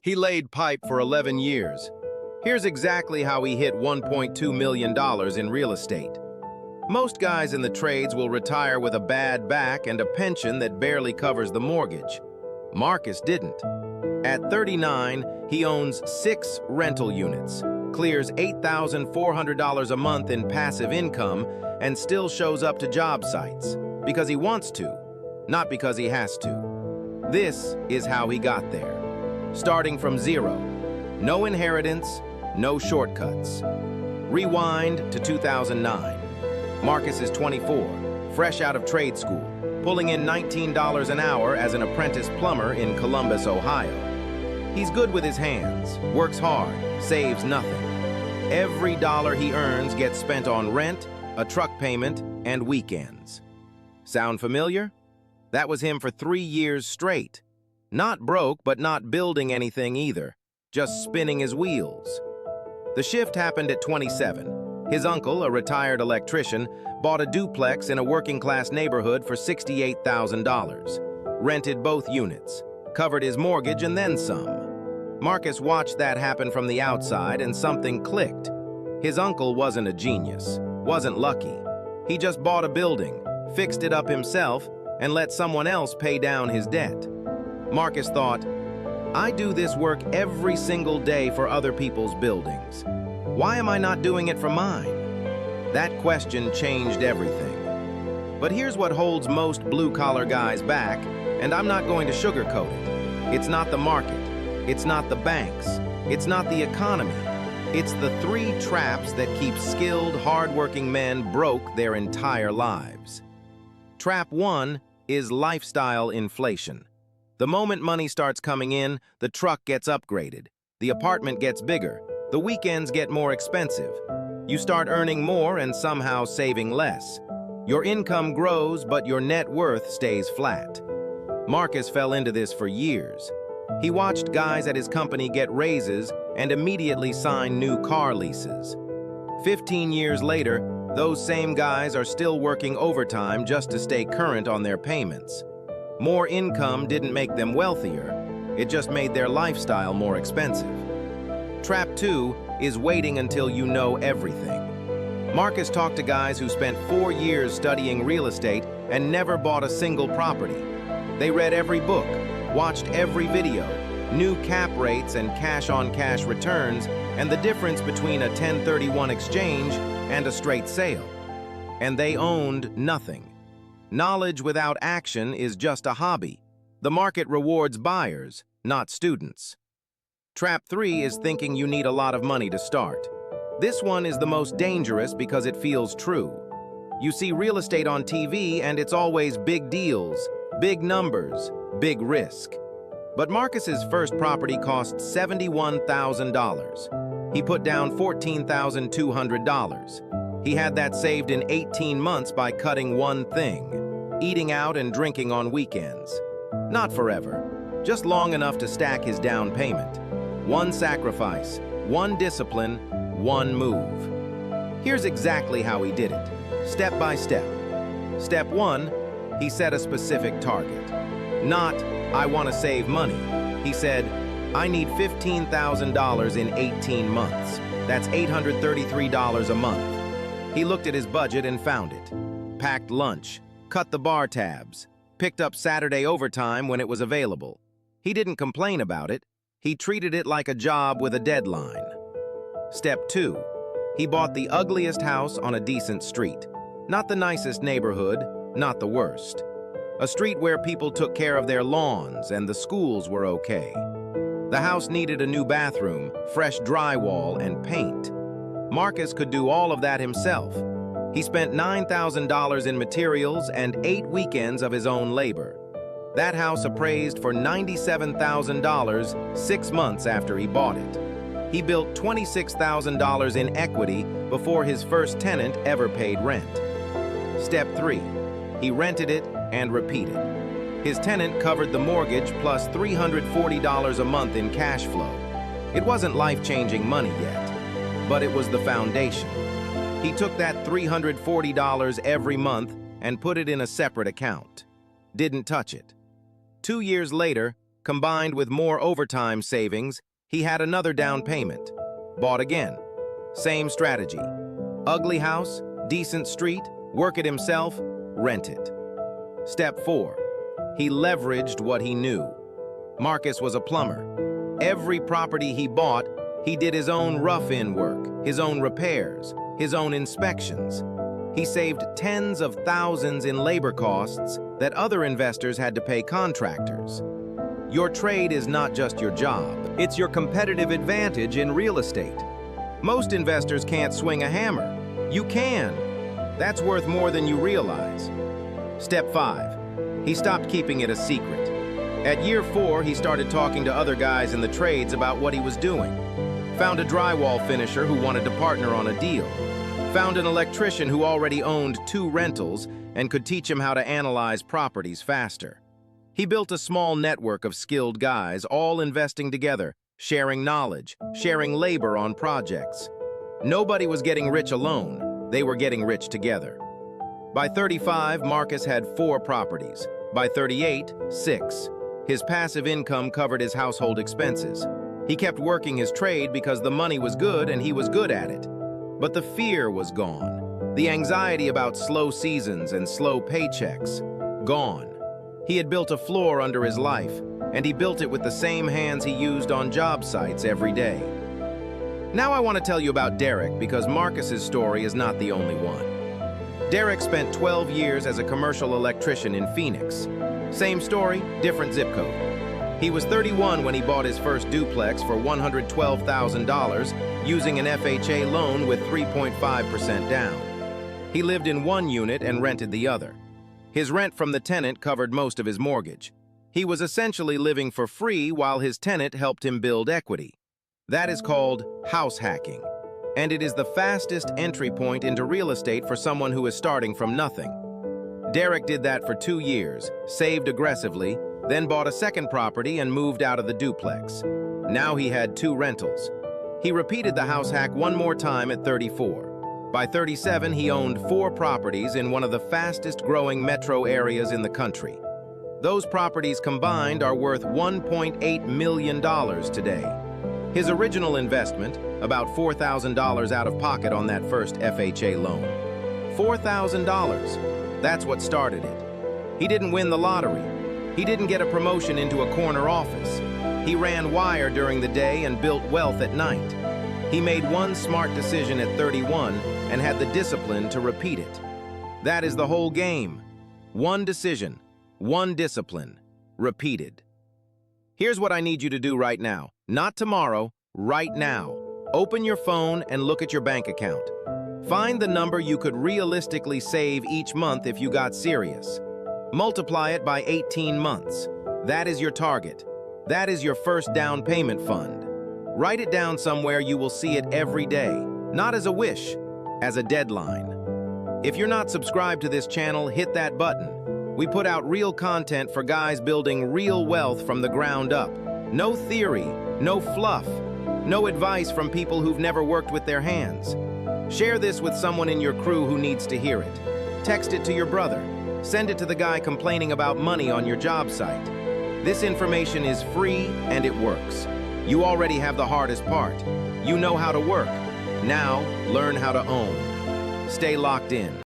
He laid pipe for 11 years. Here's exactly how he hit $1.2 million in real estate. Most guys in the trades will retire with a bad back and a pension that barely covers the mortgage. Marcus didn't. At 39, he owns 6 rental units, clears $8,400 a month in passive income, and still shows up to job sites because he wants to, not because he has to. This is how he got there. Starting from zero. No inheritance, no shortcuts. Rewind to 2009. Marcus is 24, fresh out of trade school, pulling in $19 an hour as an apprentice plumber in Columbus, Ohio. He's good with his hands, works hard, saves nothing. Every dollar he earns gets spent on rent, a truck payment, and weekends. Sound familiar? That was him for 3 years straight. Not broke, but not building anything either, just spinning his wheels. The shift happened at 27. His uncle, a retired electrician, bought a duplex in a working-class neighborhood for $68,000. Rented both units, covered his mortgage and then some. Marcus watched that happen from the outside and something clicked. His uncle wasn't a genius, wasn't lucky. He just bought a building, fixed it up himself, and let someone else pay down his debt. Marcus thought, I do this work every single day for other people's buildings. Why am I not doing it for mine? That question changed everything. But here's what holds most blue-collar guys back, and I'm not going to sugarcoat it. It's not the market. It's not the banks. It's not the economy. It's the 3 traps that keep skilled, hard-working men broke their entire lives. Trap 1 is lifestyle inflation. The moment money starts coming in, the truck gets upgraded. The apartment gets bigger. The weekends get more expensive. You start earning more and somehow saving less. Your income grows, but your net worth stays flat. Marcus fell into this for years. He watched guys at his company get raises and immediately sign new car leases. 15 years later, those same guys are still working overtime just to stay current on their payments. More income didn't make them wealthier, it just made their lifestyle more expensive. Trap 2 is waiting until you know everything. Marcus talked to guys who spent 4 years studying real estate and never bought a single property. They read every book, watched every video, knew cap rates and cash-on-cash returns, and the difference between a 1031 exchange and a straight sale. And they owned nothing. Knowledge without action is just a hobby. The market rewards buyers, not students. Trap 3 is thinking you need a lot of money to start. This one is the most dangerous because it feels true. You see real estate on TV and it's always big deals, big numbers, big risk. But Marcus's first property cost $71,000. He put down $14,200. He had that saved in 18 months by cutting one thing: eating out and drinking on weekends. Not forever, just long enough to stack his down payment. One sacrifice, one discipline, one move. Here's exactly how he did it, step by step. Step 1, he set a specific target. Not, I want to save money. He said, I need $15,000 in 18 months. That's $833 a month. He looked at his budget and found it. Packed lunch, cut the bar tabs, picked up Saturday overtime when it was available. He didn't complain about it. He treated it like a job with a deadline. Step 2, he bought the ugliest house on a decent street. Not the nicest neighborhood, not the worst. A street where people took care of their lawns and the schools were okay. The house needed a new bathroom, fresh drywall, and paint. Marcus could do all of that himself. He spent $9,000 in materials and 8 weekends of his own labor. That house appraised for $97,000 6 months after he bought it. He built $26,000 in equity before his first tenant ever paid rent. Step 3, he rented it and repeated. His tenant covered the mortgage plus $340 a month in cash flow. It wasn't life-changing money yet, but it was the foundation. He took that $340 every month and put it in a separate account. Didn't touch it. 2 years later, Combined with more overtime savings, he had another down payment. Bought again. Same strategy. Ugly house, decent street, work it himself, rent it. Step 4. He leveraged what he knew. Marcus was a plumber. Every property he bought, he did his own rough-in work, his own repairs, his own inspections. He saved tens of thousands in labor costs that other investors had to pay contractors. Your trade is not just your job, it's your competitive advantage in real estate. Most investors can't swing a hammer. You can. That's worth more than you realize. Step 5. He stopped keeping it a secret. At year 4, he started talking to other guys in the trades about what he was doing. Found a drywall finisher who wanted to partner on a deal. Found an electrician who already owned 2 rentals and could teach him how to analyze properties faster. He built a small network of skilled guys, all investing together, sharing knowledge, sharing labor on projects. Nobody was getting rich alone. They were getting rich together. By 35, Marcus had 4 properties. By 38, 6. His passive income covered his household expenses. He kept working his trade because the money was good and he was good at it. But the fear was gone. The anxiety about slow seasons and slow paychecks, gone. He had built a floor under his life, and he built it with the same hands he used on job sites every day. Now I want to tell you about Derek because Marcus's story is not the only one. Derek spent 12 years as a commercial electrician in Phoenix. Same story, different zip code. He was 31 when he bought his first duplex for $112,000 using an FHA loan with 3.5% down. He lived in one unit and rented the other. His rent from the tenant covered most of his mortgage. He was essentially living for free while his tenant helped him build equity. That is called house hacking, and it is the fastest entry point into real estate for someone who is starting from nothing. Derek did that for 2 years, saved aggressively, then bought a second property and moved out of the duplex. Now he had 2 rentals. He repeated the house hack one more time at 34. By 37, he owned 4 properties in one of the fastest-growing metro areas in the country. Those properties combined are worth $1.8 million today. His original investment, about $4,000 out of pocket on that first FHA loan. $4,000. That's what started it. He didn't win the lottery. He didn't get a promotion into a corner office. He ran wire during the day and built wealth at night. He made one smart decision at 31 and had the discipline to repeat it. That is the whole game. One decision, one discipline, repeated. Here's what I need you to do right now. Not tomorrow, right now. Open your phone and look at your bank account. Find the number you could realistically save each month if you got serious. Multiply it by 18 months. That is your target. That is your first down payment fund. Write it down somewhere you will see it every day, not as a wish, as a deadline. If you're not subscribed to this channel, hit that button. We put out real content for guys building real wealth from the ground up. No theory, no fluff, no advice from people who've never worked with their hands. Share this with someone in your crew who needs to hear it. Text it to your brother. Send it to the guy complaining about money on your job site. This information is free and it works. You already have the hardest part. You know how to work. Now, learn how to own. Stay locked in.